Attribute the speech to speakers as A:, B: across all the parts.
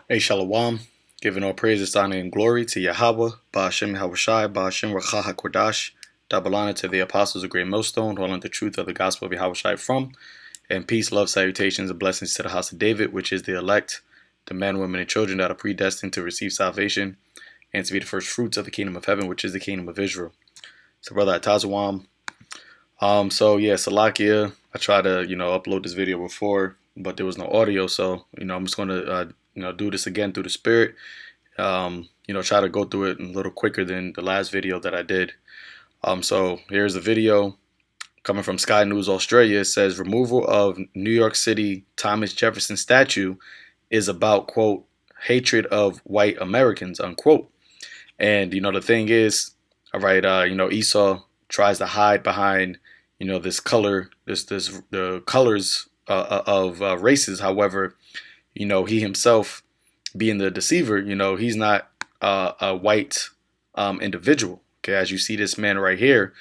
A: Hey, Shalom. Giving all praises, honor, and glory to Yahawah, Ba'ashem YAHAWASHI, Ba'ashem Rakha HaKodash, double honor to the apostles of Great Millstone, holding the truth of the gospel of YAHAWASHI from, and peace, love, salutations, and blessings to the house of David, which is the elect, the men, women, and children that are predestined to receive salvation and to be the first fruits of the kingdom of heaven, which is the kingdom of Israel. So, brother Atazawam. Salakia. I tried to, upload this video before, but there was no audio, so, I'm just going to, do this again through the spirit. Try to go through it a little quicker than the last video that I did. So here's the video coming from Sky News Australia. It says removal of New York City Thomas Jefferson statue is about, quote, hatred of white Americans, unquote. And, the thing is, all right, Esau tries to hide behind, this color, the colors of races. However, he himself being the deceiver, he's not a white individual. Okay, as you see this man right here,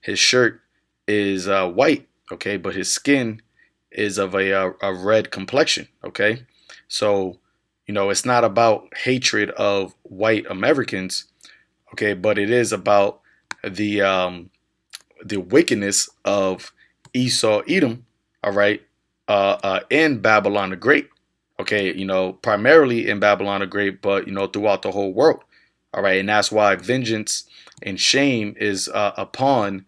A: his shirt is white. Okay, but his skin is of a red complexion. Okay, so it's not about hatred of white Americans. Okay, but it is about the wickedness of Esau, Edom. All right, in Babylon the Great. Okay, primarily in Babylon the Great, but, throughout the whole world. All right, and that's why vengeance and shame is upon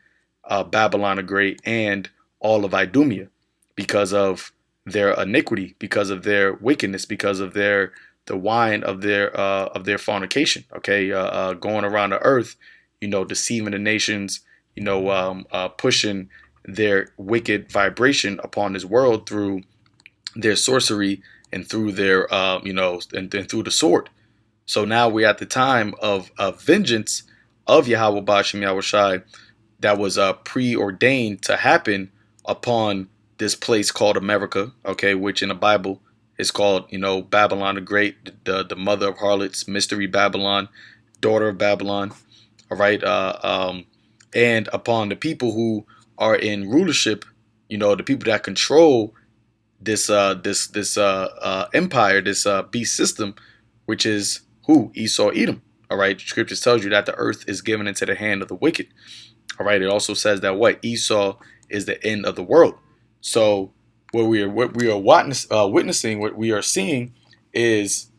A: Babylon the Great and all of Idumea because of their iniquity, because of their wickedness, because of the wine of their fornication. Okay, going around the earth, deceiving the nations, pushing their wicked vibration upon this world through their sorcery and through their, and through the sword. So now we're at the time of vengeance of Yahawah Ba'ashem YAHAWASHI that was preordained to happen upon this place called America, okay, which in the Bible is called, Babylon the Great, the mother of harlots, mystery Babylon, daughter of Babylon, all right, and upon the people who are in rulership, the people that control this empire, this beast system, which is who? Esau, Edom. All right. Scriptures tells you that the earth is given into the hand of the wicked. All right. It also says that what? Esau is the end of the world. So what we are witnessing, what we are seeing is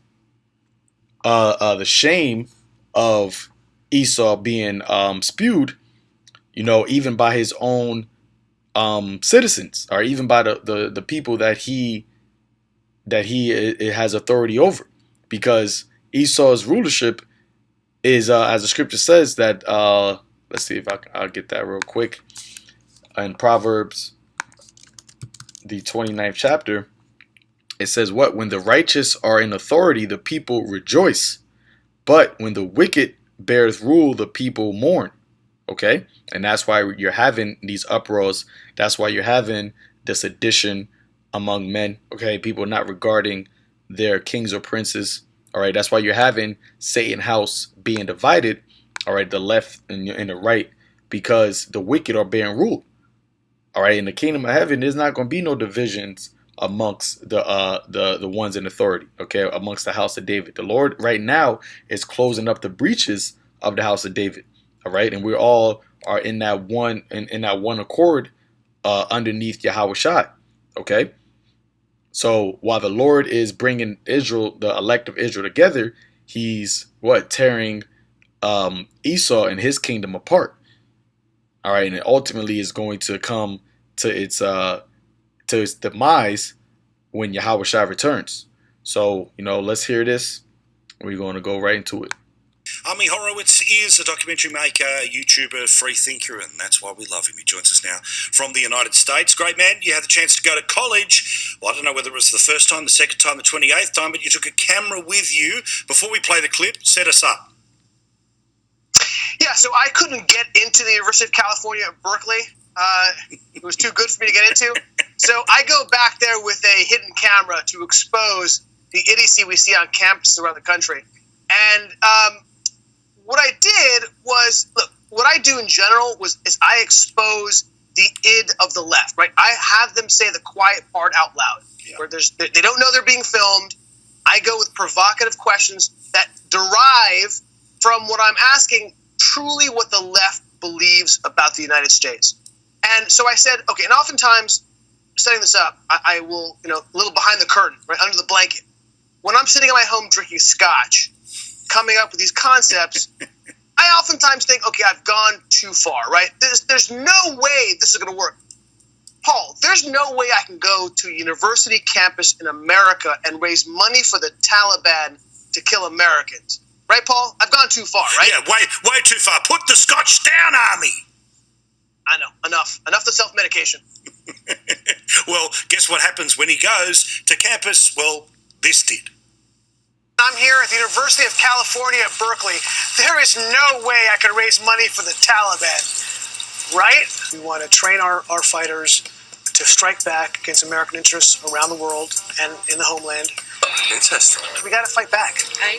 A: the shame of Esau being spewed, even by his own citizens, or even by the people that he has authority over, because Esau's rulership is, as the scripture says, that let's see if I'll get that real quick. In Proverbs, the 29th chapter, it says what? When the righteous are in authority, the people rejoice, but when the wicked bears rule, the people mourn. Okay, and that's why you're having these uproars. That's why you're having this sedition among men. Okay, people not regarding their kings or princes. All right, that's why you're having Satan's house being divided. All right, the left and the right, because the wicked are being ruled. All right, in the kingdom of heaven, there's not going to be no divisions amongst the ones in authority. Okay, amongst the house of David. The Lord right now is closing up the breaches of the house of David. All right, and we all are in that one accord underneath Yahawashi. Okay, so while the Lord is bringing Israel, the elect of Israel, together, He's tearing Esau and his kingdom apart. All right, and it ultimately is going to come to its demise when Yahawashi returns. So let's hear this. We're going to go right into it.
B: Ami Horowitz is a documentary maker, YouTuber, free thinker, and that's why we love him. He joins us now from the United States. Great man, you had the chance to go to college. Well, I don't know whether it was the first time, the second time, the 28th time, but you took a camera with you. Before we play the clip, set us up.
C: Yeah, so I couldn't get into the University of California at Berkeley. It was too good for me to get into. So I go back there with a hidden camera to expose the idiocy we see on campuses around the country. And what I did was, look, what I do in general is I expose the id of the left, right? I have them say the quiet part out loud, where they don't know they're being filmed. I go with provocative questions that derive from what I'm asking truly what the left believes about the United States. And so I said, okay, and oftentimes, setting this up, I will, a little behind the curtain, right, under the blanket. When I'm sitting at my home drinking scotch, coming up with these concepts, I oftentimes think, okay, I've gone too far, right? There's no way this is going to work. Paul, there's no way I can go to a university campus in America and raise money for the Taliban to kill Americans. Right, Paul? I've gone too far, right?
B: Yeah, way too far. Put the scotch down, Army.
C: I know. Enough the self-medication.
B: Well, guess what happens when he goes to campus? Well, this did.
C: I'm here at the University of California at Berkeley. There is no way I could raise money for the Taliban, right?
D: We want to train our fighters to strike back against American interests around the world and in the homeland.
B: Interesting.
D: We got to fight back.
E: I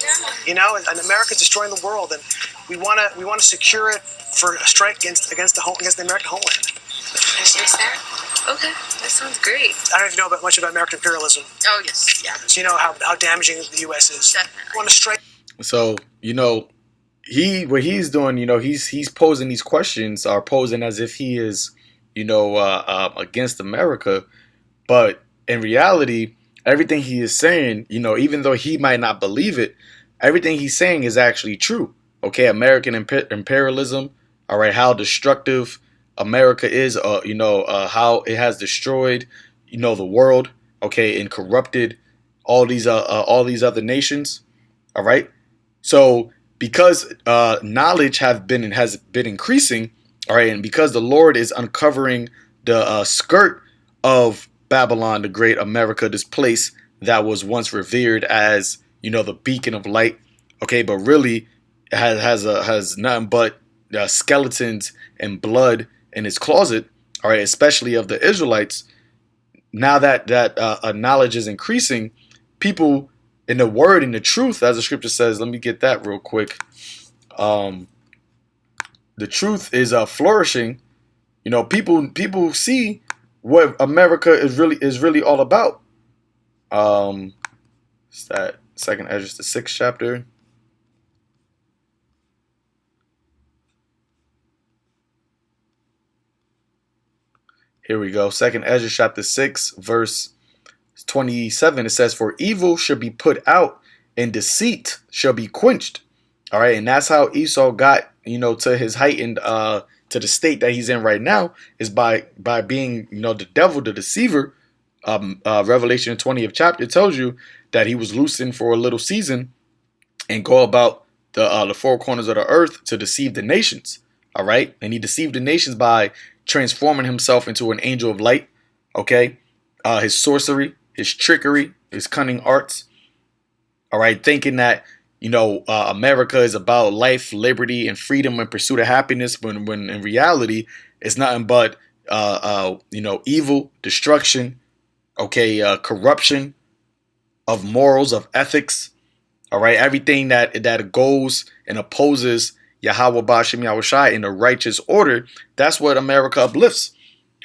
E: know.
D: And America's destroying the world, and we want to secure it for a strike against the American homeland.
E: I understand. Okay, that sounds great.
D: I don't know if you know much about American imperialism.
E: Oh yes, yeah.
D: So you know how damaging the U.S. is.
E: Definitely.
D: We want to strike.
A: So what he's doing, he's posing these questions, are posing as if he is, against America, but in reality, everything he is saying, even though he might not believe it, everything he's saying is actually true. Okay, American imperialism, all right, how destructive America is, how it has destroyed, the world, okay, and corrupted all these other nations, all right. So because knowledge has been increasing, all right, and because the Lord is uncovering the skirt of Babylon the Great, America, this place that was once revered as, the beacon of light, okay, but really has nothing but skeletons and blood in its closet, all right, especially of the Israelites. Now that knowledge is increasing, people in the word and the truth, as the scripture says, let me get that real quick. The truth is flourishing. People see what America is really all about. It's that Second Ezra, the 6th chapter. Here we go. Second Ezra chapter 6, verse 27. It says, "For evil shall be put out, and deceit shall be quenched." All right, and that's how Esau got, to his heightened, to the state that he's in right now, is by being, the devil, the deceiver. Revelation 20th chapter tells you that he was loosened for a little season and go about the four corners of the earth to deceive the nations. All right, and he deceived the nations by transforming himself into an angel of light. Okay, his sorcery, his trickery, his cunning arts. All right, thinking that America is about life, liberty, and freedom and pursuit of happiness, when in reality it's nothing but evil, destruction, okay, corruption of morals, of ethics. All right, everything that goes and opposes YAHAWASHI in a righteous order, that's what America uplifts.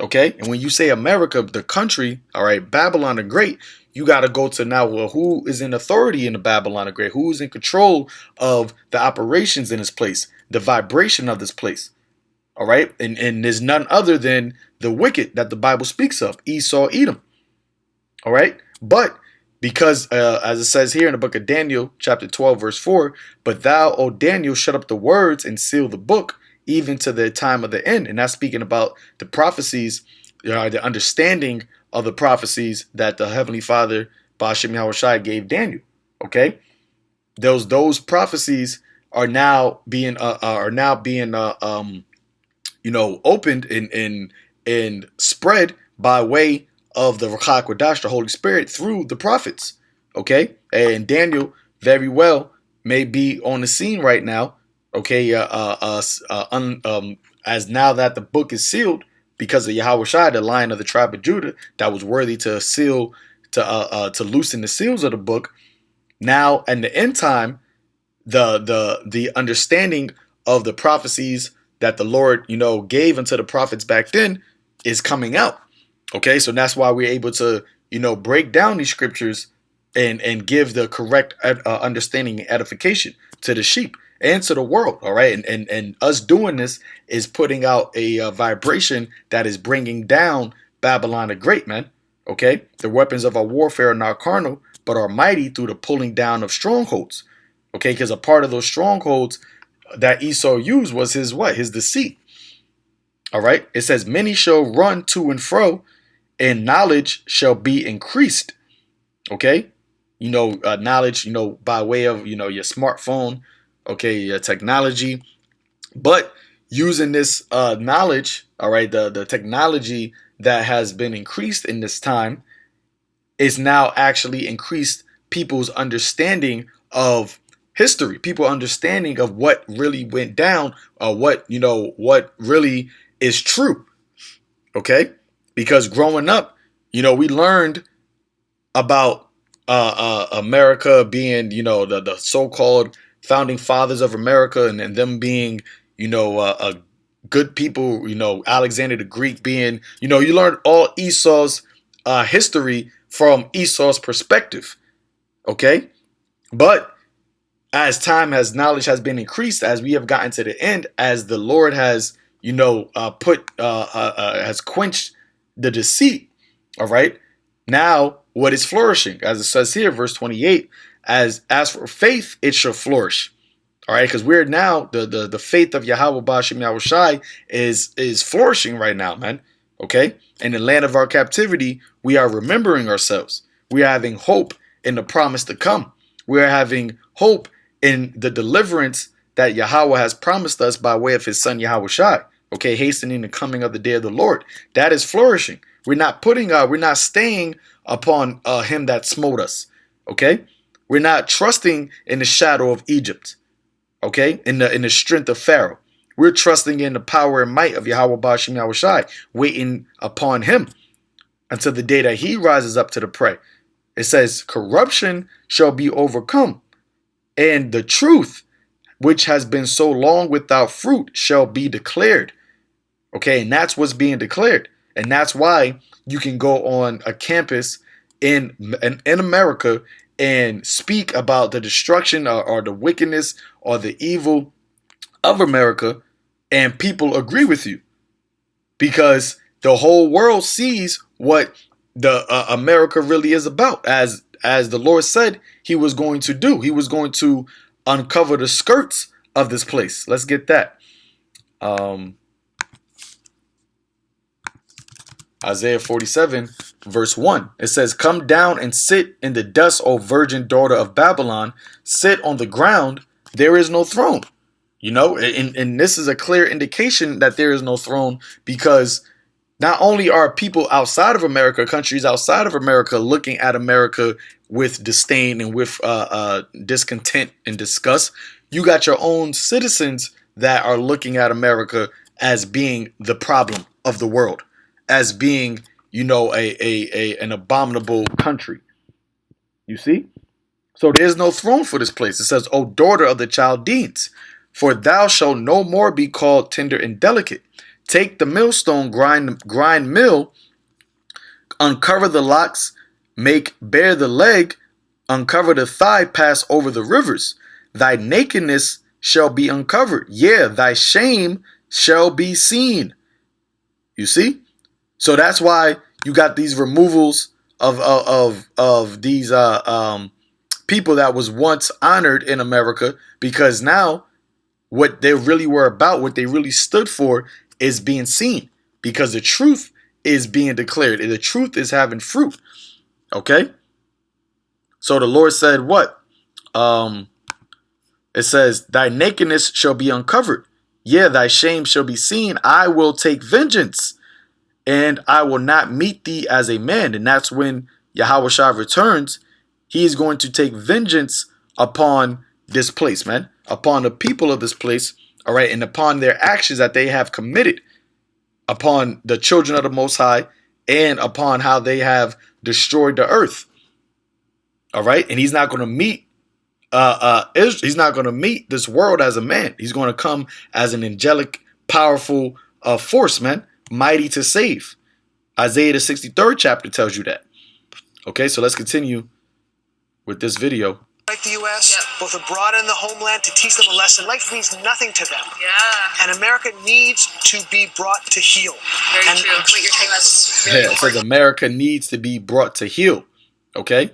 A: Okay, and when you say America, the country, all right, Babylon the Great, you got to go to now, well, who is in authority in the Babylon the Great? Who is in control of the operations in this place, the vibration of this place? All right, and there's none other than the wicked that the Bible speaks of, Esau, Edom. All right, but because, as it says here in the book of Daniel, chapter 12, verse 4, "But thou, O Daniel, shut up the words and seal the book, even to the time of the end." And that's speaking about the prophecies, the understanding of the prophecies that the Heavenly Father, Ba'ashem Yahawashi, gave Daniel. Okay, those prophecies are now being opened and spread by way of the Ruach HaKodesh, the Holy Spirit, through the prophets. Okay, and Daniel very well may be on the scene right now. Okay, as now that the book is sealed, because of Yahawashi, the Lion of the tribe of Judah, that was worthy to seal, to loosen the seals of the book. Now, in the end time, the understanding of the prophecies that the Lord, gave unto the prophets back then is coming out. Okay, so that's why we're able to, break down these scriptures and give the correct understanding and edification to the sheep and to the world. All right, and us doing this is putting out a vibration that is bringing down Babylon the Great, man. Okay, the weapons of our warfare are not carnal, but are mighty through the pulling down of strongholds. Okay, because a part of those strongholds that Esau used was his what? His deceit. All right, it says many shall run to and fro, and knowledge shall be increased. Okay, knowledge, by way of your smartphone, okay, your technology, but using this knowledge, all right, the technology that has been increased in this time is now actually increased people's understanding of history, people understanding of what really went down, or what really is true. Okay, because growing up, we learned about America being, the so-called founding fathers of America, and them being, good people, Alexander the Greek being, you learned all Esau's history from Esau's perspective. Okay, but as time has knowledge has been increased, as we have gotten to the end, as the Lord has, has quenched the deceit. All right, now what is flourishing, as it says here, verse 28, as for faith, it shall flourish. All right, because we're now the faith of YAHAWASHI is flourishing right now, man. Okay, in the land of our captivity, we are remembering ourselves. We are having hope in the promise to come. We are having hope in the deliverance that Yahweh has promised us by way of his son YAHAWASHI. Okay, hastening the coming of the day of the Lord. That is flourishing. We're not staying upon him that smote us. Okay, we're not trusting in the shadow of Egypt. Okay, in the strength of Pharaoh. We're trusting in the power and might of Yahweh Bashim Yahushai, waiting upon him until the day that he rises up to the prey. It says, corruption shall be overcome, and the truth, which has been so long without fruit, shall be declared. Okay, and that's what's being declared. And that's why you can go on a campus in America and speak about the destruction or the wickedness or the evil of America, and people agree with you, because the whole world sees what the America really is about. As the Lord said he was going to do. He was going to uncover the skirts of this place. Let's get that. Isaiah 47 verse 1. It says, come down and sit in the dust, O virgin daughter of Babylon. Sit on the ground. There is no throne. And this is a clear indication that there is no throne, because not only are people outside of America, countries outside of America, looking at America with disdain and with discontent and disgust, you got your own citizens that are looking at America as being the problem of the world, as being, an abominable country. You see? So there's no throne for this place. It says, O daughter of the Chaldeans, for thou shalt no more be called tender and delicate. Take the millstone, grind mill, uncover the locks, make bare the leg, uncover the thigh, pass over the rivers. Thy nakedness shall be uncovered. Yeah, thy shame shall be seen. You see? So that's why you got these removals of these people that was once honored in America, because now what they really were about, what they really stood for, is being seen, because the truth is being declared, and the truth is having fruit. Okay? So the Lord said what? It says, thy nakedness shall be uncovered. Yeah, thy shame shall be seen. I will take vengeance, and I will not meet thee as a man. And that's when Yahawashi returns. He is going to take vengeance upon this place, man, upon the people of this place, all right, and upon their actions that they have committed, upon the children of the Most High, and upon how they have destroyed the earth. All right, and he's not going to meet he's not going to meet this world as a man. He's going to come as an angelic, powerful force, man, mighty to save. Isaiah the 63rd chapter tells you that. Okay, so let's continue with this video.
D: Like the U.S.,
E: Yep.
D: both abroad and in the homeland, to teach them a lesson. Life means nothing to them.
E: Yeah.
D: And America needs to be brought to heal.
E: Very
D: And
E: true. What you're talking about is really
A: Yeah, it says
E: important.
A: America needs to be brought to heal. Okay?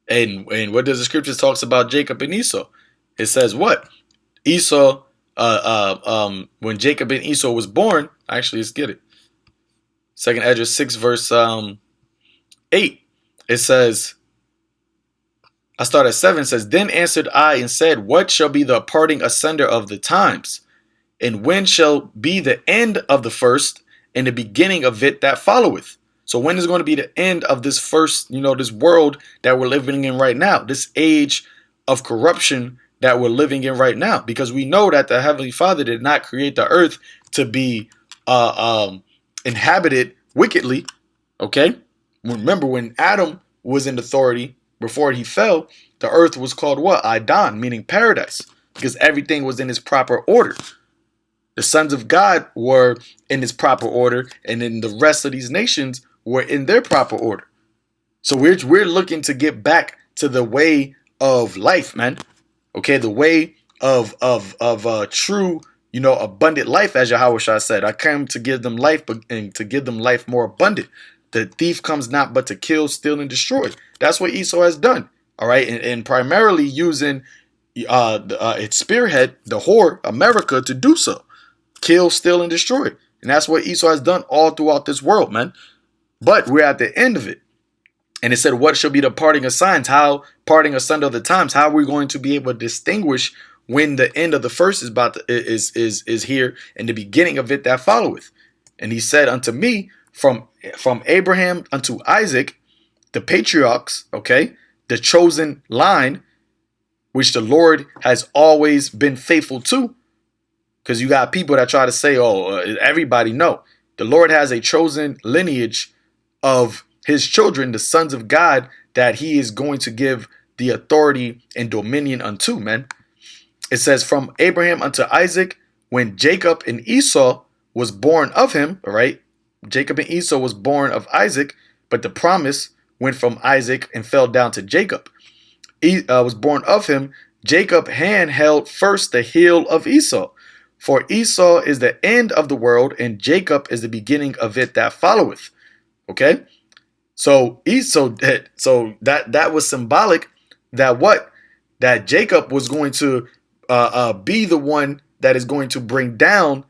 A: And what does the scriptures talks about Jacob and Esau? It says what? Esau, when Jacob and Esau was born, actually, let's get it. 2nd Esdras 6 verse 8. It says, I start at 7. It says, Then answered I and said, What shall be the parting asunder of the times? And when shall be the end of the first and the beginning of it that followeth? So when is going to be the end of this first, this world that we're living in right now, this age of corruption that we're living in right now? Because we know that the Heavenly Father did not create the earth to be inhabited wickedly. Okay? Remember, when Adam was in authority before he fell, the earth was called what? Idon, meaning paradise, because everything was in its proper order. The sons of God were in its proper order, and then the rest of these nations were in their proper order. So we're looking to get back to the way of life, man. Okay, the way of true, abundant life, as Yahawashi said. I came to give them life, and to give them life more abundant. The thief comes not but to kill, steal, and destroy. That's what Esau has done. All right, and primarily using its spearhead, the whore, America, to do so. Kill, steal, and destroy. And that's what Esau has done all throughout this world, man. But we're at the end of it. And it said, what shall be the parting of signs? How parting asunder of the times? How are we going to be able to distinguish when the end of the first is here and the beginning of it that followeth? And he said unto me, from Abraham unto Isaac, the patriarchs, okay, the chosen line, which the Lord has always been faithful to. Because you got people that try to say, everybody. No, the Lord has a chosen lineage of his children, the sons of God, that he is going to give the authority and dominion unto, man. It says, from Abraham unto Isaac, when Jacob and Esau was born of him, all right? Jacob and Esau was born of Isaac, but the promise went from Isaac and fell down to Jacob. Was born of him. Jacob hand held first the heel of Esau. For Esau is the end of the world, and Jacob is the beginning of it that followeth. Okay? So that was symbolic that what? That Jacob was going to be the one that is going to bring down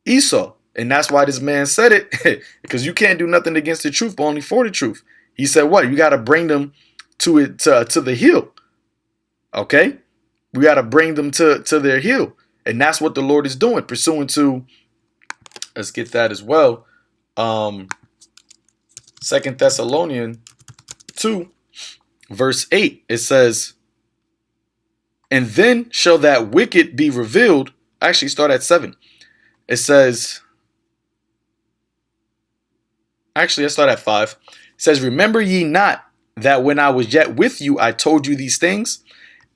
A: Esau. And that's why this man said it, because you can't do nothing against the truth, but only for the truth. He said, what? You got to bring them to the heel. Okay? We got to bring them to their heel. And that's what the Lord is doing, pursuant to, let's get that as well. 2 Thessalonians 2, verse 8, it says, and then shall that wicked be revealed. Actually, start at 7. It says, actually, let's start at 5. It says, remember ye not that when I was yet with you, I told you these things?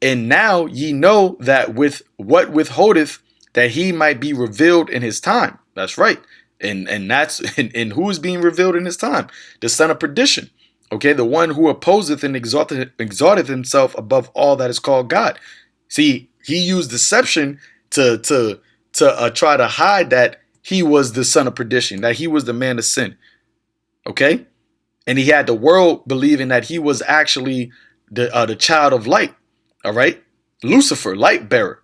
A: And now ye know that with what withholdeth, that he might be revealed in his time. That's right. And that's and who is being revealed in his time? The son of perdition. Okay, the one who opposeth and exalteth himself above all that is called God. See, he used deception to try to hide that he was the son of perdition, that he was the man of sin. Okay, and he had the world believing that he was actually the child of light. All right, Lucifer, light bearer.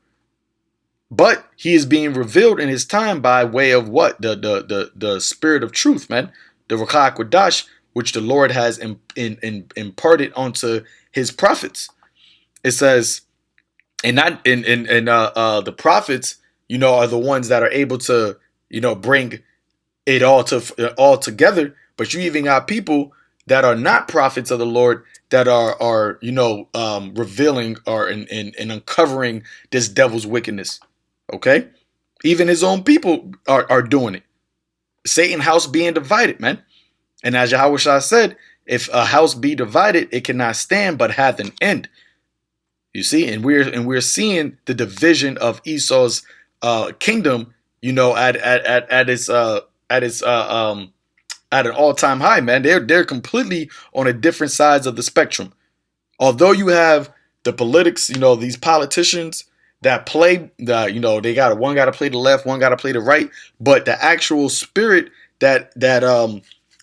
A: But he is being revealed in his time by way of what? The spirit of truth, man. The Ruach HaKodesh, which the Lord has imparted onto his prophets. It says, and the prophets, are the ones that are able to, bring it all together. But you even got people that are not prophets of the Lord that are revealing or and uncovering this devil's wickedness. Okay, even his own people are doing it. Satan's house being divided, man. And as Yahawashi said, if a house be divided, it cannot stand, but hath an end. You see, and we're seeing the division of Esau's kingdom, at an all-time high, man. They're completely on a different sides of the spectrum. Although you have the politics, these politicians that play they one got to play the left, one got to play the right, but the actual spirit that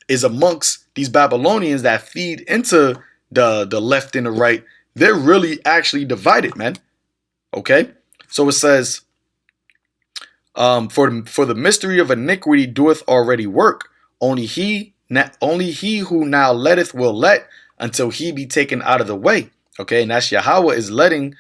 A: is amongst these Babylonians that feed into the left and the right, they're really actually divided, man. Okay, so it says, for the mystery of iniquity doeth already work. Only he who now letteth will let until he be taken out of the way. Okay, and that's Yahweh is letting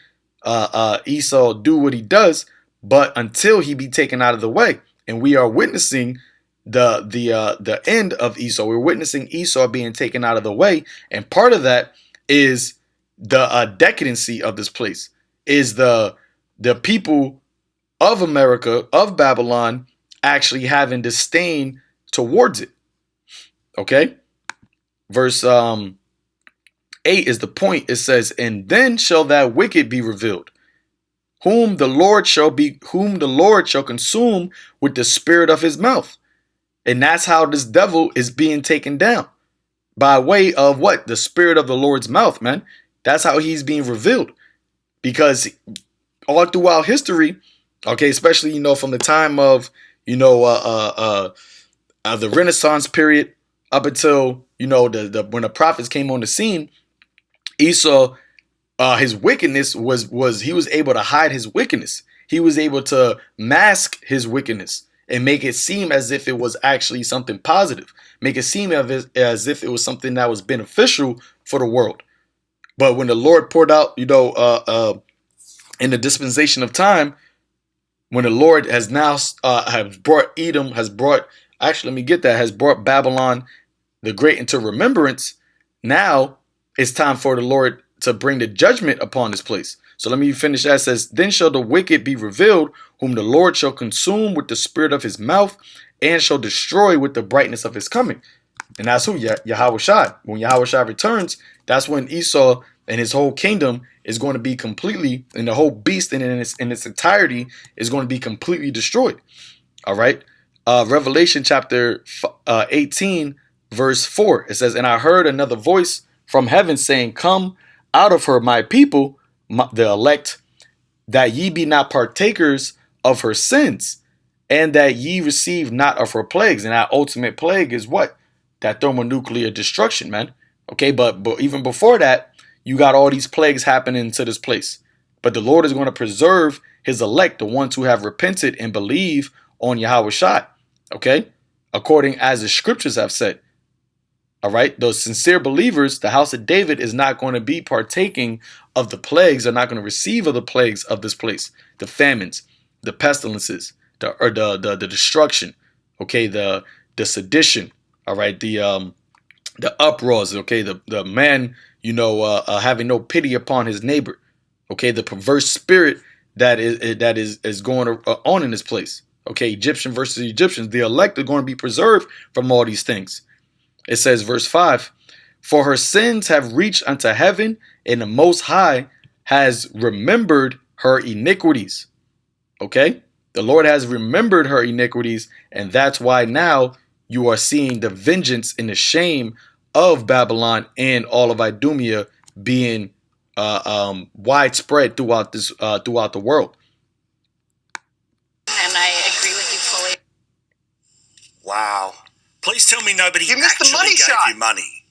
A: Esau do what he does, but until he be taken out of the way. And we are witnessing the end of Esau. We're witnessing Esau being taken out of the way, and part of that is the decadency of this place. Is the people of America, of Babylon, actually having disdain towards it. Okay, verse 8 is the point. It says, and then shall that wicked be revealed, whom the Lord shall consume with the spirit of his mouth. And that's how this devil is being taken down, by way of what? The spirit of the Lord's mouth, man. That's how he's being revealed. Because all throughout history, okay, especially, from the time of, the Renaissance period up until, when the prophets came on the scene, Esau, his wickedness was he was able to hide his wickedness. He was able to mask his wickedness and make it seem as if it was actually something positive, make it seem as if it was something that was beneficial for the world. But when the Lord poured out, in the dispensation of time, when the Lord has now has brought Babylon the Great into remembrance, now it's time for the Lord to bring the judgment upon this place. So let me finish that. It says, then shall the wicked be revealed, whom the Lord shall consume with the spirit of his mouth, and shall destroy with the brightness of his coming. And that's who? YAHAWASHI. When YAHAWASHI returns, that's when Esau and his whole kingdom is going to be completely, and the whole beast in its entirety is going to be completely destroyed. All right. Revelation chapter 18, verse 4. It says, and I heard another voice from heaven saying, come out of her, my people, the elect, that ye be not partakers of her sins, and that ye receive not of her plagues. And that ultimate plague is what? That thermonuclear destruction, man. Okay, but even before that, you got all these plagues happening to this place. But the Lord is going to preserve his elect, the ones who have repented and believe on YAHAWASHI. Okay, according as the scriptures have said. All right, those sincere believers, the house of David is not going to be partaking of the plagues. They're not going to receive of the plagues of this place, the famines, the pestilences, the destruction. Okay, the sedition. All right, the uproars. Okay, the man, having no pity upon his neighbor. Okay, the perverse spirit that is going on in this place. Okay, Egyptian versus Egyptians. The elect are going to be preserved from all these things. It says, verse 5, for her sins have reached unto heaven, and the Most High has remembered her iniquities. Okay, the Lord has remembered her iniquities, and that's why now you are seeing the vengeance and the shame of Babylon and all of Idumea being widespread throughout the world.
E: And I agree with you fully.
B: Wow. Please tell me nobody
C: You missed the money
B: gave
C: shot.
B: you money.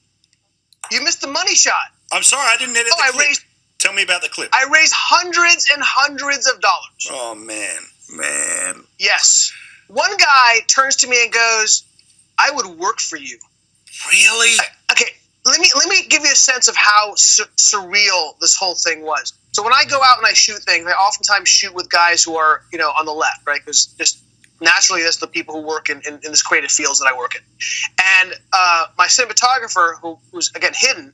C: You missed the money shot.
B: I'm sorry, I didn't edit the clip. Tell me about the clip.
C: I raised hundreds and hundreds of dollars.
B: Oh, man.
C: Yes. One guy turns to me and goes, I would work for you.
B: Really?
C: Okay, let me give you a sense of how surreal this whole thing was. So when I go out and I shoot things, I oftentimes shoot with guys who are, on the left, right? Because just naturally, that's the people who work in this creative fields that I work in. And my cinematographer, who's, again, hidden,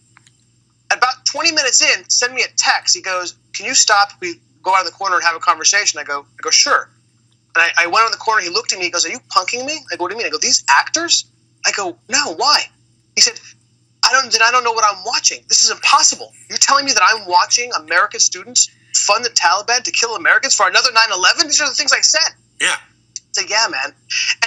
C: about 20 minutes in, sent me a text. He goes, can you stop? We go out of the corner and have a conversation. I go, sure. And I went on the corner. He looked at me. He goes, are you punking me? I go, what do you mean? I go, these actors? I go, no, why? He said, I don't know what I'm watching. This is impossible. You're telling me that I'm watching American students fund the Taliban to kill Americans for another 9/11? These are the things I said.
B: Yeah.
C: So yeah, man.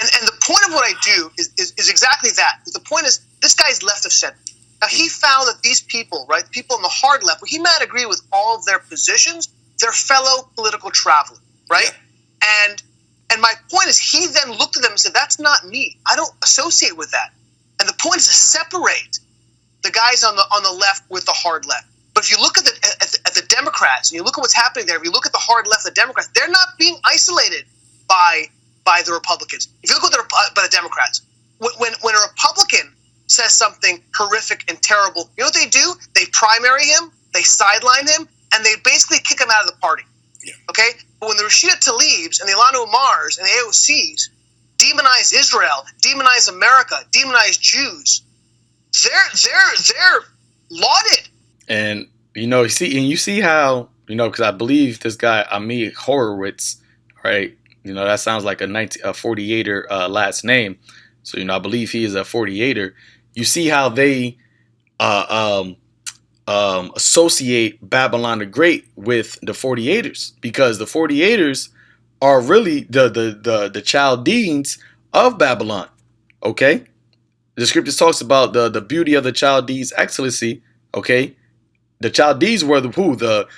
C: And the point of what I do is exactly that. The point is, this guy's left of center. Now, he found that these people, right, people on the hard left, well, he might agree with all of their positions, they're fellow political travelers, right? Yeah. And my point is, he then looked at them and said, that's not me. I don't associate with that. And the point is to separate the guys on the left with the hard left. But if you look at the Democrats, and you look at what's happening there, if you look at the hard left, the Democrats, they're not being isolated by the Republicans. If you look at by the Democrats, when a Republican says something horrific and terrible, you know what they do? They primary him, they sideline him, and they basically kick him out of the party. Yeah. Okay? But when the Rashida Tlaibs and the Ilhan Omars and the AOCs demonize Israel, demonize America, demonize Jews, they're lauded.
A: And you see how, because I believe this guy Ami Horowitz, right? That sounds like a 48er last name. So I believe he is a 48er. You see how they associate Babylon the Great with the 48ers, because the 48ers are really the Chaldeans of Babylon. Okay, the scripture talks about the beauty of the Chaldees' excellency. Okay, the Chaldees were the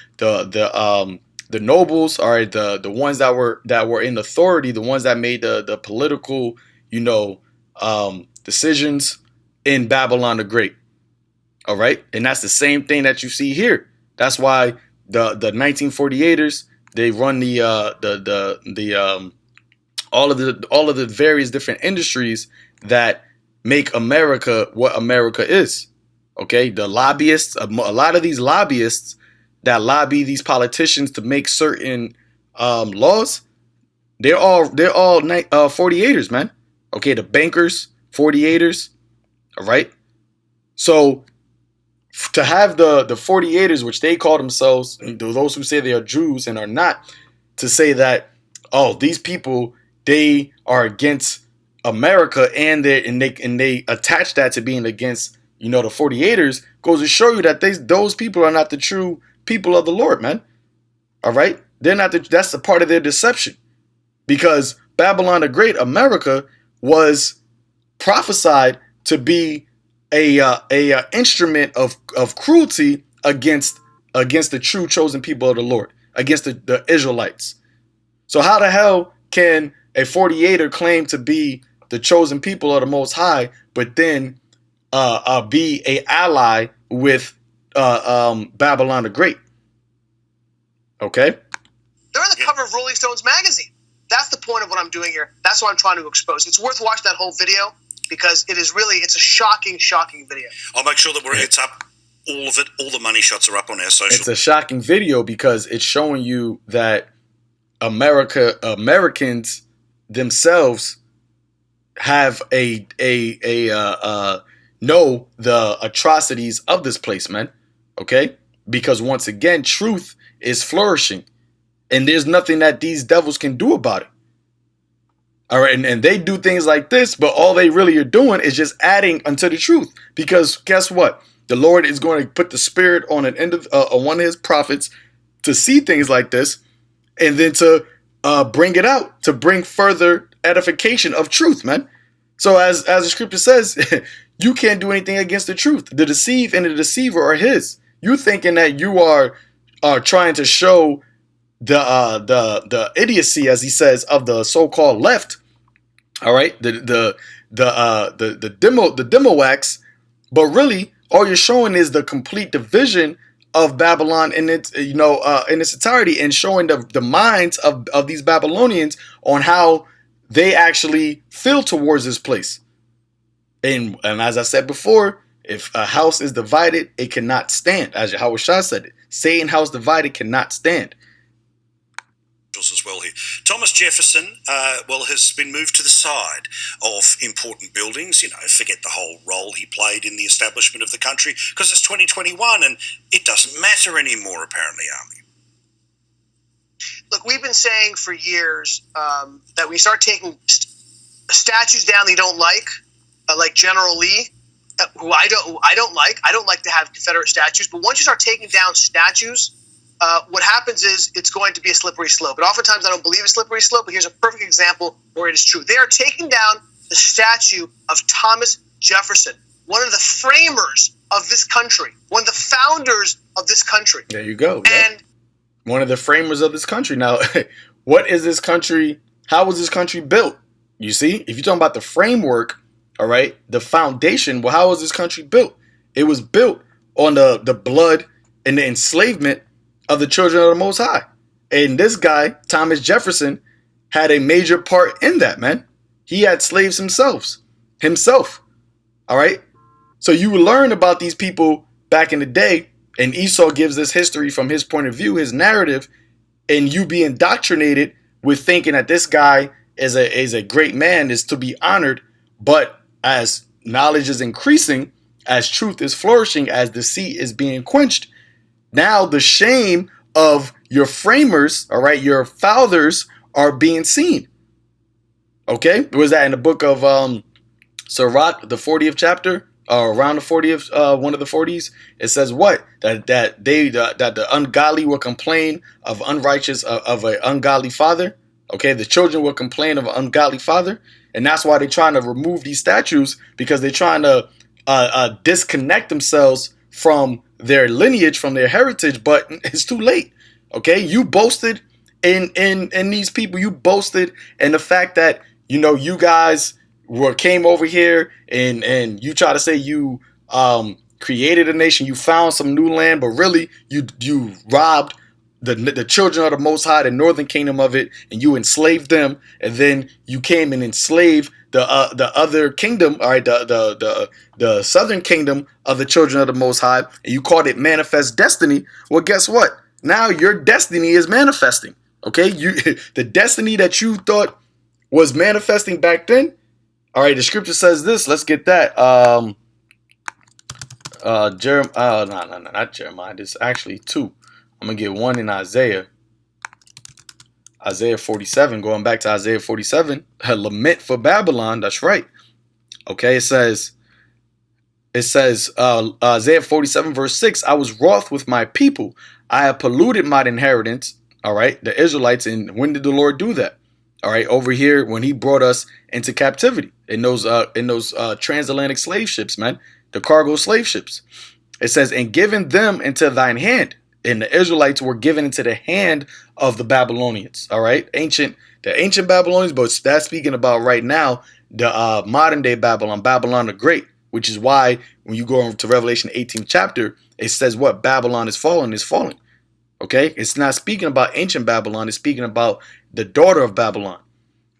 A: nobles, all right, the ones that were in authority, the ones that made the political decisions in Babylon the Great. All right, and that's the same thing that you see here. That's why the 1948ers, they run all of the various different industries that make America what America is. Okay, the lobbyists, a lot of these lobbyists that lobby these politicians to make certain laws, they're all 48ers, man. Okay, the bankers, 48ers. All right, so to have the 48ers, which they call themselves, those who say they are Jews and are not, to say that, oh, these people, they are against America, and they attach that to being against the 48ers, goes to show you that those people are not the true people of the Lord, man. All right, they're not. That's a part of their deception, because Babylon the Great, America, was prophesied to be a instrument of cruelty against the true chosen people of the Lord, against the Israelites. So how the hell can a 48er claim to be the chosen people of the Most High, but then be a ally with Babylon the Great? Okay,
C: they're on the cover of Rolling Stones magazine. That's the point of what I'm doing here. That's what I'm trying to expose. It's worth watching that whole video, because it's a shocking video.
B: I'll make sure that it's up, all of it, all the money shots are up on our social.
A: It's a shocking video because it's showing you that Americans themselves have know the atrocities of this place, man. Okay, because once again, truth is flourishing, and there's nothing that these devils can do about it. All right, and they do things like this, but all they really are doing is just adding unto the truth. Because guess what? The Lord is going to put the spirit on one of his prophets to see things like this, and then to bring it out, to bring further edification of truth, man. So as the scripture says, you can't do anything against the truth. The deceive and the deceiver are his. You thinking that you are trying to show the idiocy, as he says, of the so-called left. All right, the demo wax, but really all you're showing is the complete division of Babylon in its in its entirety, and showing the minds of these Babylonians on how they actually feel towards this place. And as I said before, if a house is divided, it cannot stand. As YAHAWASHI said it, Satan house divided cannot stand.
B: As well here. Thomas Jefferson, has been moved to the side of important buildings. Forget the whole role he played in the establishment of the country, because it's 2021 and it doesn't matter anymore, apparently, Army.
C: Look, we've been saying for years that when you start taking statues down that you don't like General Lee, who I don't like to have Confederate statues, but once you start taking down statues, what happens is it's going to be a slippery slope. But oftentimes I don't believe a slippery slope, but here's a perfect example where it is true. They are taking down the statue of Thomas Jefferson. one of the framers of this country, one of the founders of this country.
A: There you go.
C: And
A: one of the framers of this country. Now, what is this country? How was this country built? You see, if you're talking about the framework, all right, the foundation, well, how was this country built? It was built on the blood and the enslavement of the children of the Most High. And this guy, Thomas Jefferson, had a major part in that, man. He had slaves himself. All right. So you learn about these people back in the day, and Esau gives this history from his point of view, his narrative, and you be indoctrinated with thinking that this guy is a great man, is to be honored. But as knowledge is increasing, as truth is flourishing, as the sea is being quenched, now the shame of your framers, all right, your fathers are being seen. Okay, was that in the book of Sirach, the 40th chapter, around the 40th, one of the 40s? It says what? That the ungodly will complain of unrighteous of an ungodly father. Okay, the children will complain of an ungodly father, and that's why they're trying to remove these statues, because they're trying to disconnect themselves from their lineage, from their heritage. But it's too late. Okay, you boasted in these people. You boasted in the fact that, you know, you guys came over here and you try to say you created a nation, you found some new land, but really you robbed the children of the Most High, the northern kingdom of it, and you enslaved them, and then you came and enslaved the other kingdom, all right, the southern kingdom of the children of the Most High, and you called it manifest destiny. Well, guess what? Now your destiny is manifesting. Okay, the destiny that you thought was manifesting back then. All right, the scripture says this. Let's get that. Not Jeremiah. There's actually two. I'm gonna get one in Isaiah 47. Going back to Isaiah 47, a lament for Babylon. That's right. Okay, it says Isaiah 47 verse 6. I was wroth with my people. I have polluted my inheritance. All right, the Israelites. And when did the Lord do that? All right, over here when he brought us into captivity in those transatlantic slave ships, man, the cargo slave ships. It says, and given them into thine hand. And the Israelites were given into the hand of the Babylonians. All right, the ancient Babylonians, but that's speaking about right now the modern day Babylon, Babylon the Great, which is why when you go to Revelation 18th chapter, it says what? Babylon is fallen, is falling. Okay, it's not speaking about ancient Babylon, it's speaking about the daughter of Babylon.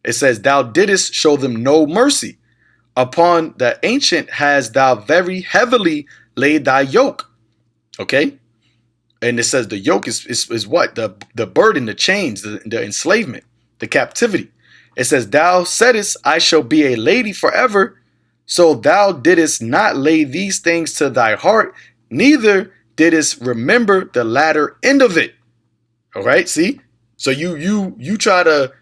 A: It says, thou didst show them no mercy. Upon the ancient has thou very heavily laid thy yoke. Okay, and it says the yoke is what? The burden, the chains, the enslavement, the captivity. It says, thou saidest, I shall be a lady forever. So thou didst not lay these things to thy heart, neither didst remember the latter end of it. All right, see? So you try to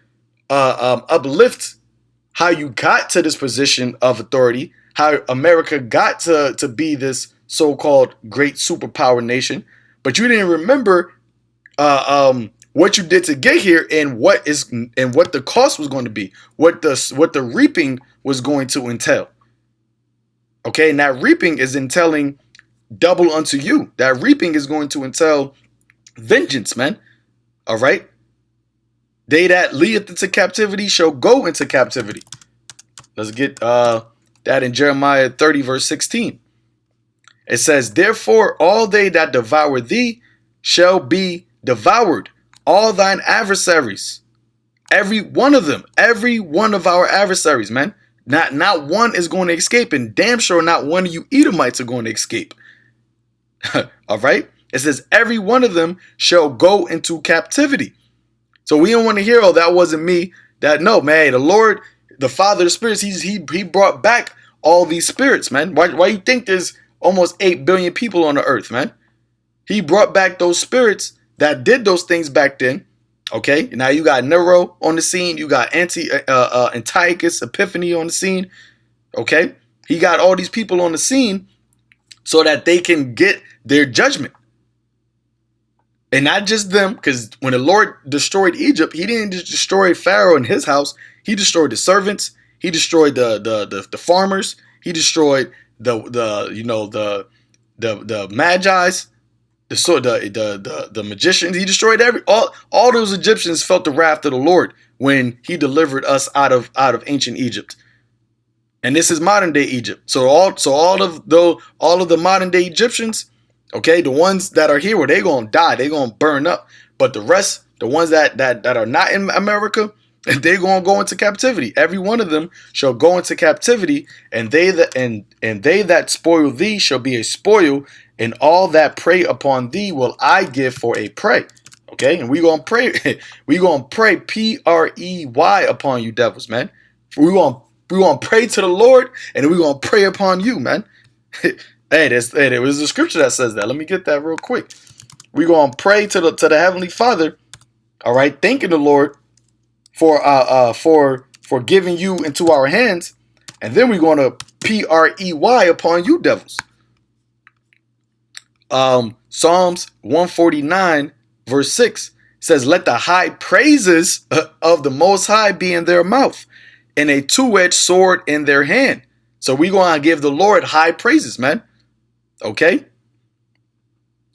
A: uplift how you got to this position of authority, how America got to be this so-called great superpower nation, but you didn't remember what you did to get here and what the cost was going to be, what the reaping was going to entail. Okay, and that reaping is entailing double unto you. That reaping is going to entail vengeance, man. All right. They that leadeth into captivity shall go into captivity. Let's get that in Jeremiah 30 verse 16. It says, therefore all they that devour thee shall be devoured, all thine adversaries, every one of them, every one of our adversaries, man. Not one is going to escape, and damn sure not one of you Edomites are going to escape. All right. It says every one of them shall go into captivity. So we don't want to hear, oh, that wasn't me. That no, man, the Lord, the Father of the spirits, he brought back all these spirits, man. Why you think there's almost 8 billion people on the earth, man? He brought back those spirits that did those things back then. Okay, now you got Nero on the scene. You got Antiochus Epiphany on the scene. Okay, he got all these people on the scene so that they can get their judgment. And not just them, because when the Lord destroyed Egypt, he didn't just destroy Pharaoh and his house. He destroyed the servants. He destroyed the farmers. He destroyed the magi's, the magicians. He destroyed all those Egyptians felt the wrath of the Lord when he delivered us out of ancient Egypt. And this is modern day Egypt. So all of the modern day Egyptians, okay, the ones that are here, well, they're gonna die, they're gonna burn up. But the rest, the ones that are not in America, they're gonna go into captivity. Every one of them shall go into captivity, and they that spoil thee shall be a spoil, and all that prey upon thee will I give for a prey. Okay, and we gonna pray, we gonna pray prey upon you devils, man. We gonna pray to the Lord, and we gonna pray upon you, man. There was a scripture that says that. Let me get that real quick. We gonna pray to the Heavenly Father. All right, thanking the Lord for giving you into our hands, and then we're gonna prey upon you devils. Psalms 149 verse 6 says, "Let the high praises of the Most High be in their mouth, and a two-edged sword in their hand." So we're gonna give the Lord high praises, man. Okay.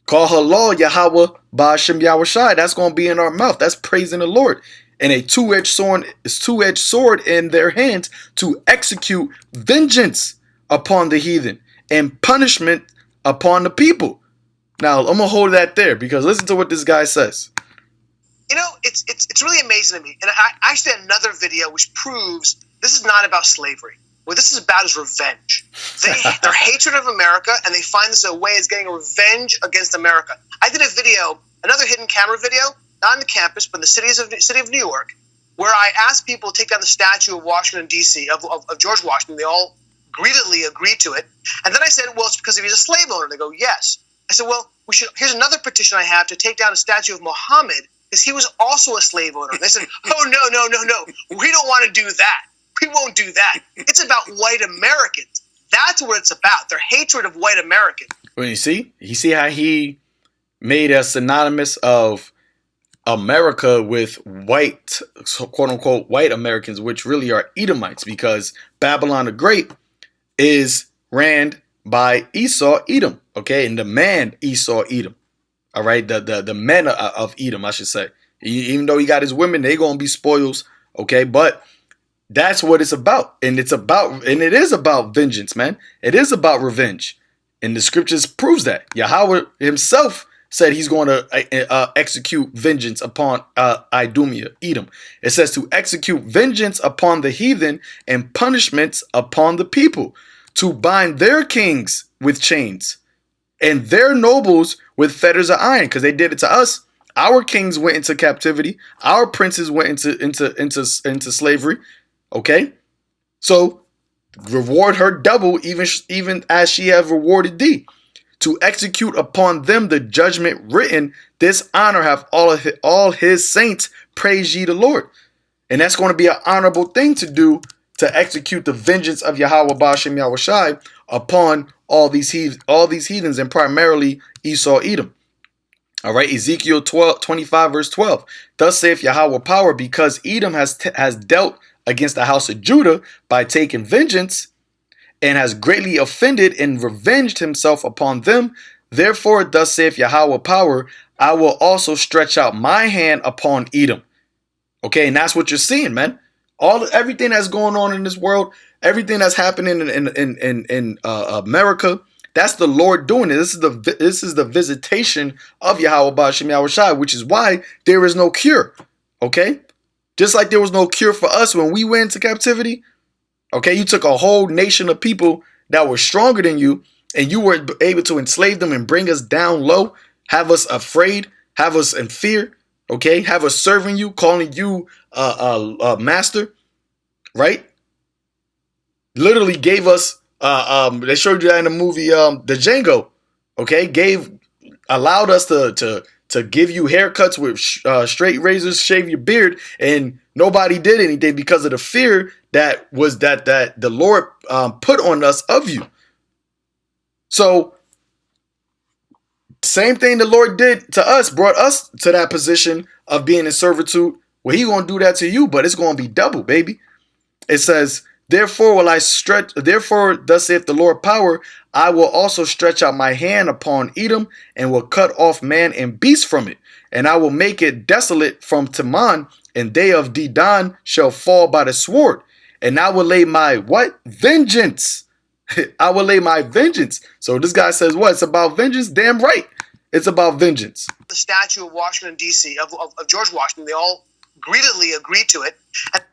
A: Call halal Yahawah Ba'ashem Yahawashi. That's gonna be in our mouth. That's praising the Lord. And a two-edged sword in their hands to execute vengeance upon the heathen and punishment upon the people. Now I'm gonna hold that there, because listen to what this guy says.
C: You know, it's really amazing to me. And I actually had another video which proves this is not about slavery. What this is about is revenge. Their hatred of America, and they find this a way of getting a revenge against America. I did a video, another hidden camera video, not on the campus, but in the city of New York, where I asked people to take down the statue of Washington, D.C., of George Washington. They all greedily agreed to it. And then I said, well, it's because he was a slave owner. They go, yes. I said, well, here's another petition I have to take down a statue of Muhammad, because he was also a slave owner. And they said, oh, no. We don't want to do that. We won't do that. It's about white Americans. That's what it's about. Their hatred of white Americans.
A: Well, you see how he made us synonymous of America with white, quote unquote, white Americans, which really are Edomites, because Babylon the Great is ran by Esau, Edom. Okay, and the man Esau, Edom. All right, the men of Edom, I should say. Even though he got his women, they gonna be spoils. Okay, but that's what it's about, and it is about vengeance, man. It is about revenge, and the scriptures proves that. Yahweh himself said he's going to execute vengeance upon Idumea, Edom. It says to execute vengeance upon the heathen and punishments upon the people, to bind their kings with chains and their nobles with fetters of iron, because they did it to us. Our kings went into captivity. Our princes went into slavery. Okay, so reward her double, even as she have rewarded thee. To execute upon them the judgment written, this honor have all his saints, praise ye the Lord. And that's going to be an honorable thing to do, to execute the vengeance of Yahawah Ba'ashem Yahawashi upon all these heathens, and primarily Esau, Edom. All right, Ezekiel 25 verse 12. Thus saith Yahawah power, because Edom has dealt against the house of Judah by taking vengeance, and has greatly offended and revenged himself upon them. Therefore, thus saith Yahawah power, I will also stretch out my hand upon Edom. Okay, and that's what you're seeing, man. Everything that's going on in this world, everything that's happening in America, that's the Lord doing it. This is the visitation of Yahawah Ba'ashem Yahawashi, which is why there is no cure. Okay, just like there was no cure for us when we went into captivity. Okay, you took a whole nation of people that were stronger than you, and you were able to enslave them and bring us down low, have us afraid, have us in fear. Okay, have us serving you, calling you master, right? Literally gave us. They showed you that in the movie, the Django. Okay, allowed us to give you haircuts with straight razors, shave your beard, and nobody did anything because of the fear that the Lord put on us of you. So same thing the Lord did to us, brought us to that position of being in servitude. Well, he gonna do that to you, but it's gonna be double, baby. It says, Therefore thus saith the Lord power, I will also stretch out my hand upon Edom, and will cut off man and beast from it, and I will make it desolate from Teman, and they of Dedan shall fall by the sword, and I will lay my what? Vengeance. I will lay my vengeance. So this guy says what? It's about vengeance? Damn right. It's about vengeance.
C: The statue of Washington, D.C., of George Washington, they all greedily agreed to it. And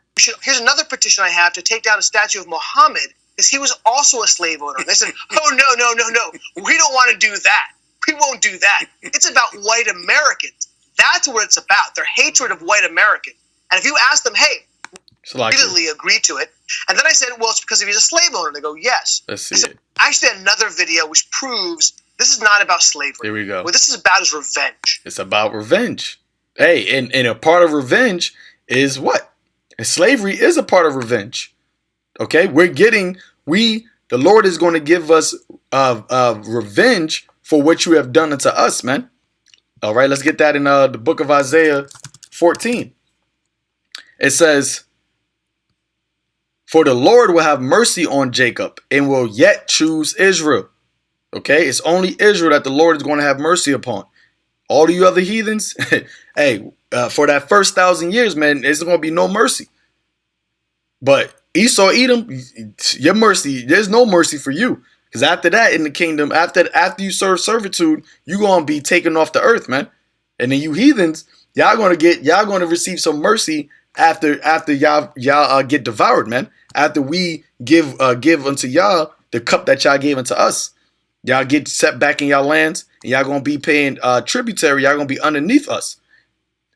C: here's another petition I have to take down a statue of Muhammad, because he was also a slave owner. They said, oh, no. We don't want to do that. We won't do that. It's about white Americans. That's what it's about. Their hatred of white Americans. And if you ask them, hey, greedily agreed to it. And then I said, well, it's because he's a slave owner. They go, yes.
A: Let's see it.
C: I actually had another video which proves this is not about slavery.
A: Here we go.
C: What this is about is revenge.
A: It's about revenge. Hey, and a part of revenge is what? And slavery is a part of revenge. Okay? The Lord is going to give us revenge for what you have done unto us, man. All right, let's get that in the book of Isaiah 14. It says, for the Lord will have mercy on Jacob and will yet choose Israel. Okay, it's only Israel that the Lord is going to have mercy upon. All you other heathens, hey, for that first 1,000 years, man, there's going to be no mercy. But Esau, Edom, your mercy, there's no mercy for you. Because after that, in the kingdom, after you serve servitude, you're going to be taken off the earth, man. And then you heathens, y'all going to receive some mercy after y'all get devoured, man. After we give unto y'all the cup that y'all gave unto us. Y'all get set back in y'all lands, and y'all going to be paying tributary. Y'all going to be underneath us.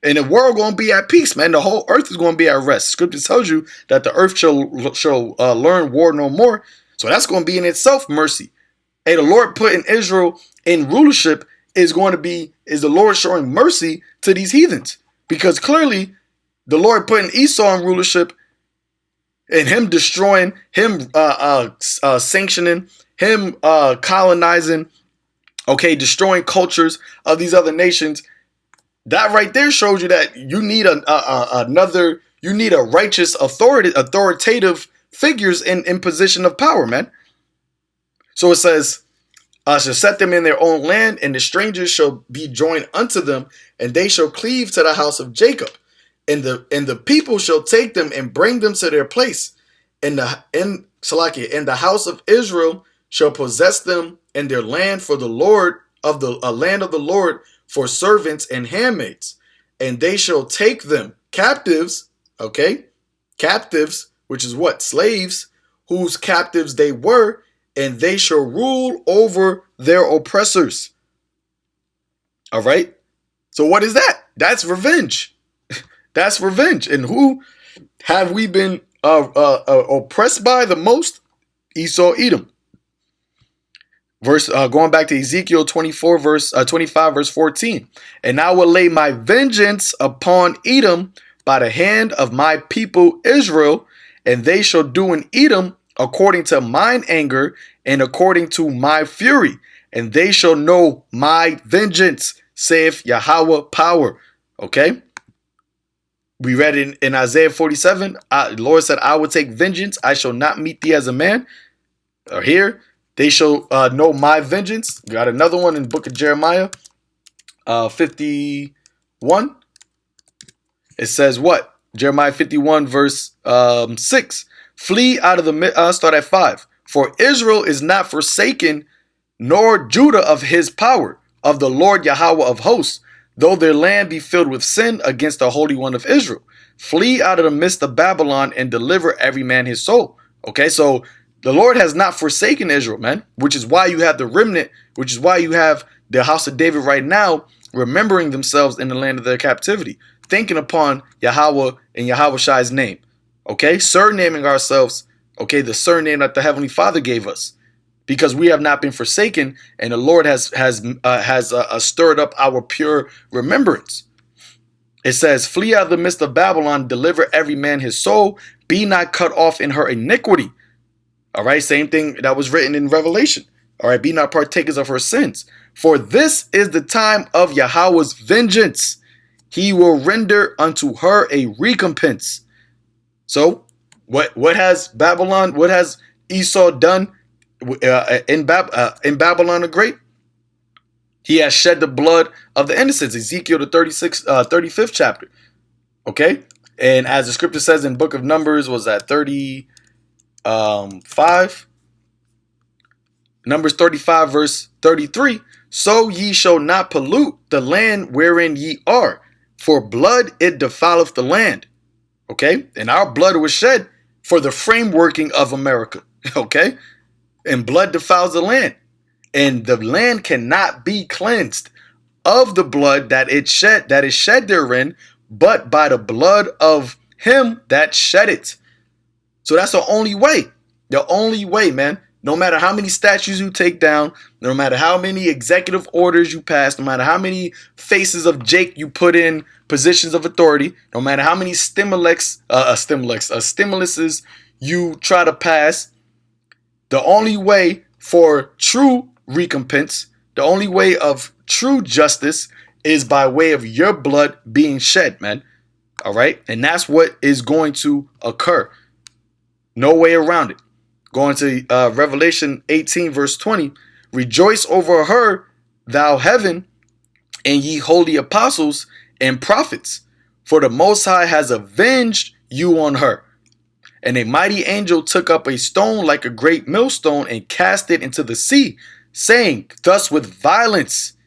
A: And the world going to be at peace, man. The whole earth is going to be at rest. Scripture tells you that the earth shall learn war no more. So that's going to be in itself mercy. Hey, the Lord putting Israel in rulership is the Lord showing mercy to these heathens. Because clearly, the Lord putting Esau in rulership and him destroying, him sanctioning, him colonizing, okay, destroying cultures of these other nations. That right there shows you that you need a righteous authoritative figures in position of power, man. So it says, I shall set them in their own land, and the strangers shall be joined unto them, and they shall cleave to the house of Jacob. And the people shall take them and bring them to their place. And the house of Israel shall possess them and their land for the Lord of the land of the Lord for servants and handmaids. And they shall take them captives, okay? Captives, which is what? Slaves, whose captives they were, and they shall rule over their oppressors. All right? So what is that? That's revenge. That's revenge. And who have we been oppressed by the most? Esau, Edom. Going back to Ezekiel 25, verse 14. And I will lay my vengeance upon Edom by the hand of my people Israel, and they shall do in Edom according to mine anger and according to my fury, and they shall know my vengeance, saith Yahweh power. Okay? We read in Isaiah 47, the Lord said, I will take vengeance, I shall not meet thee as a man. Or here, they shall know my vengeance. We got another one in the book of Jeremiah 51. It says what? Jeremiah 51 verse 6. Flee out of the start at 5. For Israel is not forsaken, nor Judah of his power, of the Lord Yahawah of hosts, though their land be filled with sin against the Holy One of Israel. Flee out of the midst of Babylon and deliver every man his soul. Okay, so the Lord has not forsaken Israel, man, which is why you have the remnant, which is why you have the house of David right now remembering themselves in the land of their captivity, thinking upon Yahawah and Yahawashi's name. Okay, surnaming ourselves, okay, the surname that the Heavenly Father gave us, because we have not been forsaken, and the Lord has stirred up our pure remembrance. It says, flee out of the midst of Babylon, deliver every man his soul, be not cut off in her iniquity. All right, same thing that was written in Revelation. All right, be not partakers of her sins. For this is the time of Yahweh's vengeance. He will render unto her a recompense. So What has Babylon? What has Esau done in Babylon the Great? He has shed the blood of the innocents. Ezekiel the 35th chapter. Okay, and as the scripture says in Book of Numbers, was that 35? Numbers 35 verse 33. So ye shall not pollute the land wherein ye are, for blood it defileth the land. Okay, and our blood was shed for the frameworking of America. Okay, and blood defiles the land, and the land cannot be cleansed of the blood that is shed therein, but by the blood of him that shed it. So that's the only way. The only way, man. No matter how many statues you take down, no matter how many executive orders you pass, no matter how many faces of Jake you put in positions of authority, no matter how many stimuluses you try to pass, the only way for true recompense, the only way of true justice is by way of your blood being shed, man. All right? And that's what is going to occur. No way around it. Going to Revelation 18 verse 20. Rejoice over her, thou heaven, and ye holy apostles and prophets, for the Most High has avenged you on her. And a mighty angel took up a stone like a great millstone and cast it into the sea, saying, thus with violence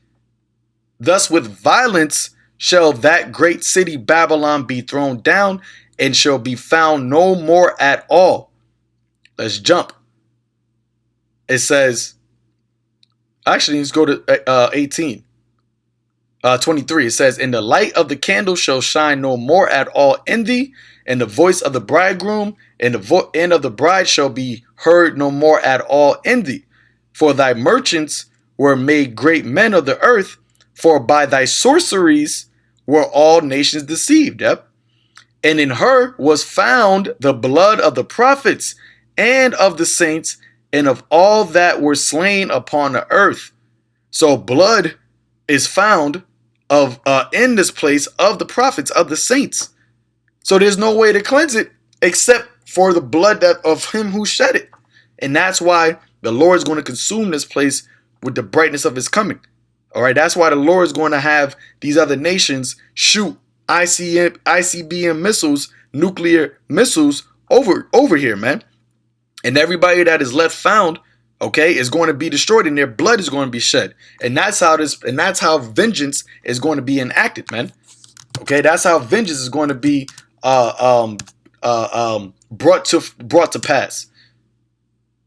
A: shall that great city Babylon be thrown down, and shall be found no more at all. Let's jump. It says, actually, let's go to 23. It says, and the light of the candle shall shine no more at all in thee, and the voice of the bridegroom and the end of the bride shall be heard no more at all in thee. For thy merchants were made great men of the earth, for by thy sorceries were all nations deceived. Yep. And in her was found the blood of the prophets and of the saints and of all that were slain upon the earth. So blood is found of in this place of the prophets, of the saints. So there's no way to cleanse it except for the blood of him who shed it. And that's why the Lord is going to consume this place with the brightness of his coming. All right, that's why the Lord is going to have these other nations shoot ICBM missiles, nuclear missiles over here, man. And everybody that is left found, okay, is going to be destroyed, and their blood is going to be shed. And that's how vengeance is going to be enacted, man. Okay, that's how vengeance is going to be brought to pass.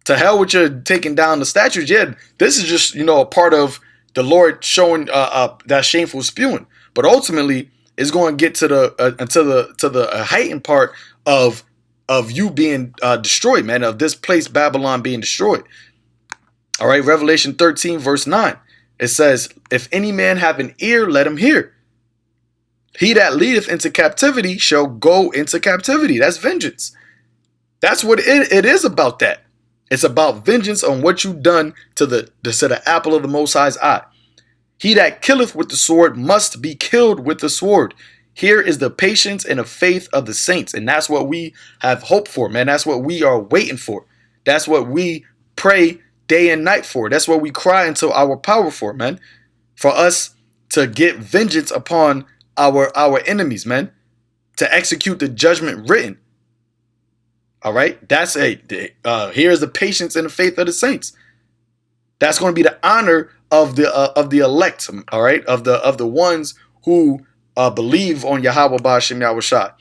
A: To hell with your taking down the statues. Yeah, this is just, a part of the Lord showing that shameful spewing. But ultimately, it's going to get to the heightened part of you being destroyed, man, of this place Babylon being destroyed. All right, Revelation 13 verse 9. It says, if any man have an ear, let him hear. He that leadeth into captivity shall go into captivity. That's vengeance. That's what it is about that. It's about vengeance on what you've done to the apple of the Most High's eye. He that killeth with the sword must be killed with the sword. Here is the patience and the faith of the saints. And that's what we have hope for, man. That's what we are waiting for. That's what we pray day and night for. That's what we cry into our power for, man. For us to get vengeance upon our enemies, man. To execute the judgment written. All right. That's here's the patience and the faith of the saints. That's going to be the honor of the elect. All right. Of the ones who believe on Yahawah Ba'Shem Yahawashi.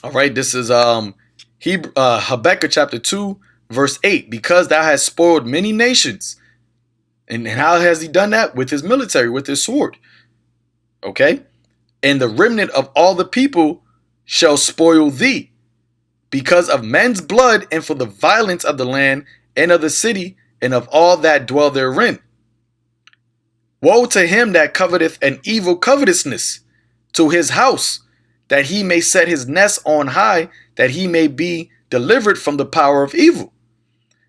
A: All right, this is Habakkuk chapter 2 verse 8. Because thou hast spoiled many nations. And how has he done that? With his military, with his sword. Okay. And the remnant of all the people shall spoil thee, because of men's blood, and for the violence of the land and of the city and of all that dwell therein. Woe to him that coveteth an evil covetousness, to his house, that he may set his nest on high, that he may be delivered from the power of evil.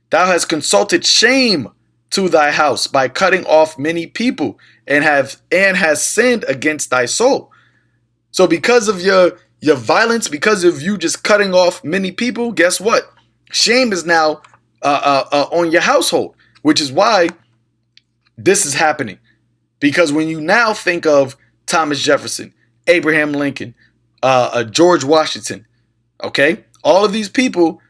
A: Thou hast consulted shame to thy house by cutting off many people, and has sinned against thy soul. So because of your violence, because of you just cutting off many people, guess what? Shame is now on your household, which is why this is happening. Because when you now think of Thomas Jefferson, Abraham Lincoln, George Washington, okay, all of these people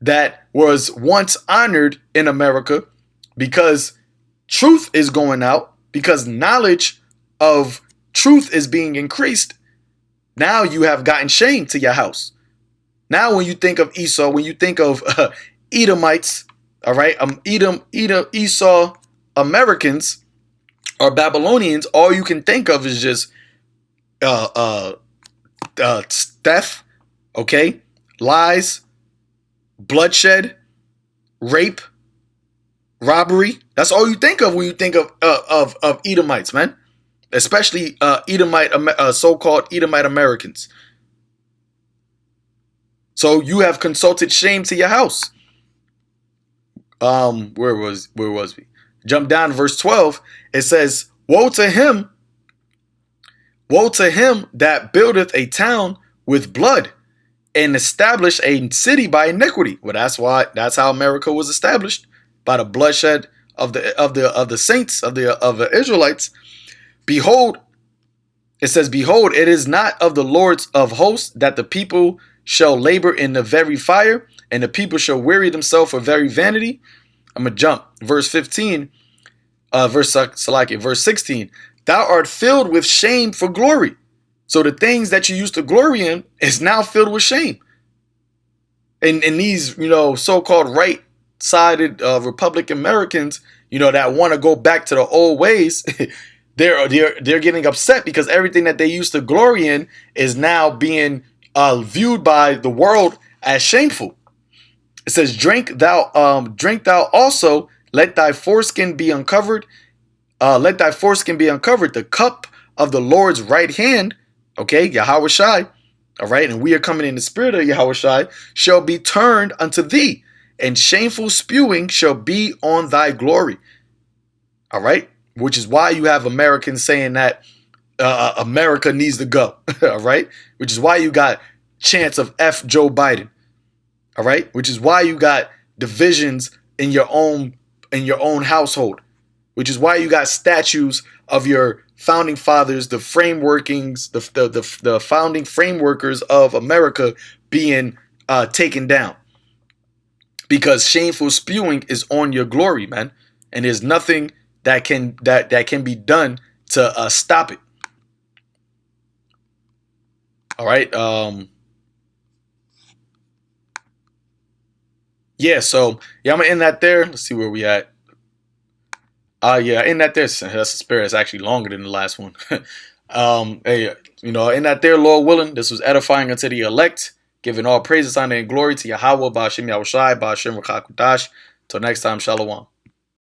A: that was once honored in America because truth is going out, because knowledge of truth is being increased, now you have gotten shame to your house. Now when you think of Esau, when you think of Edomites, all right, Esau Americans or Babylonians, all you can think of is just theft, okay, lies, bloodshed, rape, robbery. That's all you think of when you think of Edomites, man. Especially so-called Edomite Americans. So you have consulted shame to your house. Where was we? Jump down to verse 12. It says, woe to him that buildeth a town with blood, and establish a city by iniquity. Well, that's how America was established, by the bloodshed of the saints of the Israelites. Behold, it says, behold, it is not of the Lords of hosts that the people shall labor in the very fire, and the people shall weary themselves for very vanity. I'm gonna jump verse 15, verse 16. Thou art filled with shame for glory. So the things that you used to glory in is now filled with shame. And these, so-called right-sided Republican Americans, that want to go back to the old ways, they're getting upset because everything that they used to glory in is now being viewed by the world as shameful. It says, drink thou also, let thy foreskin be uncovered. Let thy foreskin be uncovered. The cup of the Lord's right hand, okay, YAHAWASHI, all right, and we are coming in the spirit of YAHAWASHI, shall be turned unto thee, and shameful spewing shall be on thy glory. All right, which is why you have Americans saying that America needs to go, all right, which is why you got chants of F Joe Biden, all right, which is why you got divisions in your own household, which is why you got statues of your founding fathers, the frameworkings, the founding frameworkers of America being taken down, because shameful spewing is on your glory, man, and there's nothing that can be done to stop it. All right. Yeah. So yeah, I'm gonna end that there. Let's see where we at. Yeah, in that there, that's the spirit. It's actually longer than the last one. Hey, in that there, Lord willing, this was edifying unto the elect, giving all praises, honor, and glory to Yahawah, Ba'ashem Yahushai, Ba'ashem Rakakudash. Till next time, Shalom.